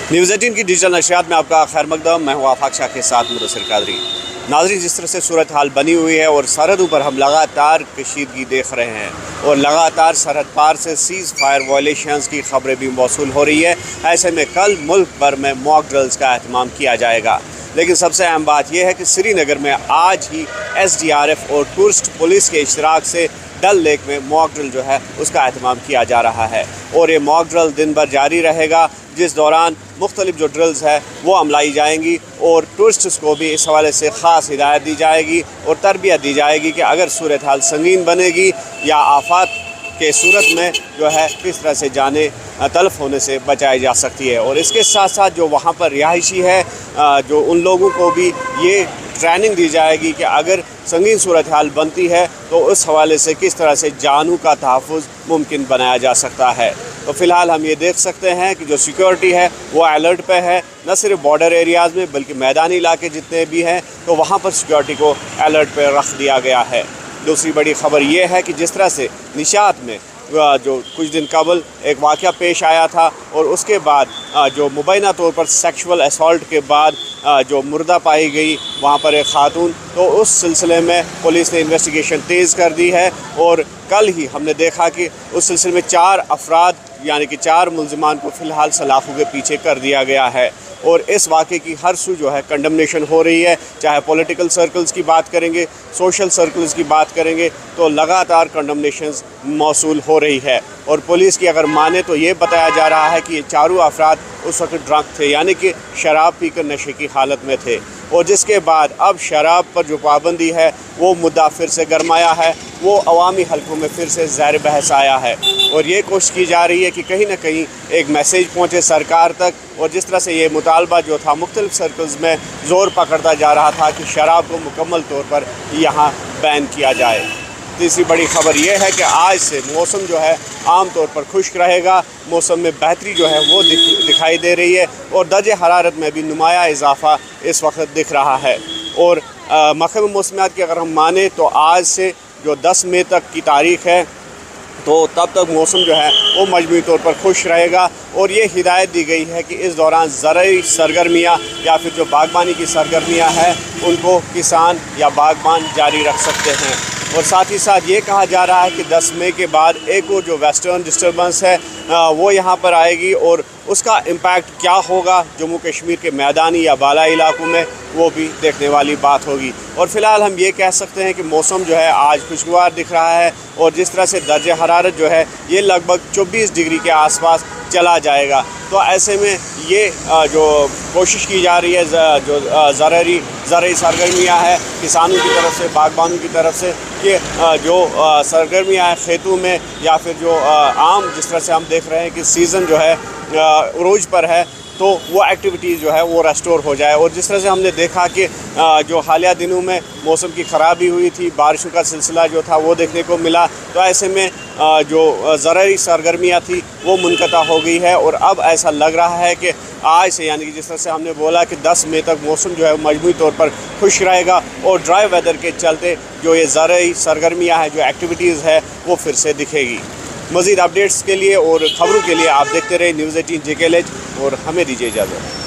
News 18 की digital नशरियात में आपका खैर मकदम। मैं हूँ आफाक शाह के साथ मुदस्सिर कादरी। नाज़रीन, जिस तरह से सूरत हाल बनी हुई है और सरहदों पर हम लगातार कशीदगी देख रहे हैं और लगातार सरहद पार से सीज़ फायर वायलेशंस की खबरें भी मौसूल हो रही है। ऐसे में कल मुल्क भर में मॉक ड्रिल्स का एहतमाम किया जाएगा। लेकिन सबसे अहम बात यह है कि श्रीनगर में आज ही SDRF और टूरिस्ट पुलिस के इश्तराक से डल लेक में मॉक ड्रिल जो है उसका एहतमाम किया जा रहा है और ये मॉक ड्रिल दिन भर जारी रहेगा, जिस दौरान मुख्तलिफ जो ड्रिल्स है वो अमलाई जाएंगी और टूरिस्ट्स को भी इस हवाले से ख़ास हिदायत दी जाएगी और तरबियत दी जाएगी कि अगर सूरत हाल संगीन बनेगी या आफात के सूरत में जो है किस तरह से जाने तलफ होने से बचाई जा सकती है। और इसके साथ साथ जो वहाँ पर रिहायशी है जो उन लोगों को भी ये ट्रेनिंग दी जाएगी कि अगर संगीन सूरत हाल बनती है तो उस हवाले से किस तरह से जानों का तहफ़्फ़ुज़ मुमकिन बनाया जा सकता है। तो फ़िलहाल हम ये देख सकते हैं कि जो सिक्योरिटी है वो अलर्ट पे है, न सिर्फ बॉर्डर एरियाज़ में बल्कि मैदानी इलाके जितने भी हैं तो वहाँ पर सिक्योरिटी को अलर्ट पे रख दिया गया है। दूसरी बड़ी ख़बर ये है कि जिस तरह से निशात में जो कुछ दिन कबल एक वाक़या पेश आया था और उसके बाद जो मुबैना तौर पर सेक्सुअल असॉल्ट के बाद जो मुर्दा पाई गई वहाँ पर एक खातून, तो उस सिलसिले में पुलिस ने इन्वेस्टिगेशन तेज़ कर दी है और कल ही हमने देखा कि उस सिलसिले में 4 अफराद यानी कि 4 मुल्ज़िमान को फ़िलहाल सलाखों के पीछे कर दिया गया है। और इस वाक़े की हर सू जो है कंडमनेशन हो रही है, चाहे पॉलिटिकल सर्कल्स की बात करेंगे, सोशल सर्कल्स की बात करेंगे तो लगातार कंडमनेशंस मौसूल हो रही है। और पुलिस की अगर माने तो ये बताया जा रहा है कि ये चारों अफराद उस वक्त ड्रंक थे, यानी कि शराब पीकर नशे की हालत में थे और जिसके बाद अब शराब पर जो पाबंदी है वो मुद्दा फिर से गरमाया है, वो अवामी हलकों में फिर से ज़ाहिर बहस आया है और ये कोशिश की जा रही है कि कहीं ना कहीं एक मैसेज पहुँचे सरकार तक। और जिस तरह से ये मुतालबा जो था मुख्तलिफ सर्कल्स में ज़ोर पकड़ता जा रहा था कि शराब को मुकम्मल तौर पर यहाँ बैन किया जाए। तीसरी बड़ी ख़बर यह है कि आज से मौसम जो है आम तौर पर खुश्क रहेगा, मौसम में बेहतरी जो है वो दिखाई दे रही है और दर्जे हरारत में भी नुमाया इजाफ़ा इस वक्त दिख रहा है। और महकमे मौसमियात की अगर हम माने तो आज से जो 10 मई तक की तारीख़ है तो तब तक मौसम जो है वो मजमूई तौर पर खुश रहेगा और ये हिदायत दी गई है कि इस दौरान ज़रूरी सरगर्मियाँ या फिर जो बागबानी की सरगर्मियाँ हैं उनको किसान या बागबान जारी रख सकते हैं। और साथ ही साथ ये कहा जा रहा है कि 10 मई के बाद एक और जो वेस्टर्न डिस्टर्बेंस है वो यहाँ पर आएगी और उसका इम्पैक्ट क्या होगा जम्मू कश्मीर के मैदानी या बालाई इलाकों में वो भी देखने वाली बात होगी। और फ़िलहाल हम ये कह सकते हैं कि मौसम जो है आज खुशगवार दिख रहा है और जिस तरह से दर्जे हरारत जो है ये लगभग 24 डिग्री के आसपास चला जाएगा। तो ऐसे में ये जो कोशिश की जा रही है जो ज़रूरी सरगर्मियाँ हैं किसानों की तरफ से, बागबानों की तरफ से कि जो सरगर्मियाँ हैं खेतों में या फिर जो आम जिस तरह से हम देख रहे हैं कि सीज़न जो है उरूज पर है तो वो एक्टिविटीज़ जो है वो रेस्टोर हो जाए। और जिस तरह से हमने देखा कि जो हालिया दिनों में मौसम की ख़राबी हुई थी, बारिशों का सिलसिला जो था वो देखने को मिला, तो ऐसे में जो ज़रूरी सरगर्मियाँ थी वो मुनक़ता हो गई है और अब ऐसा लग रहा है कि आज से यानी कि जिस तरह से हमने बोला कि 10 मई तक मौसम जो है मजमूई तौर पर खुश रहेगा और ड्राई वेदर के चलते जो ये ज़रूरी सरगर्मियाँ हैं, जो एक्टिविटीज़ है वो फिर से दिखेगी। मज़ीद अपडेट्स के लिए और ख़बरों के लिए आप देखते रहे न्यूज़ 18 JKLH और हमें दीजिए इजाज़त।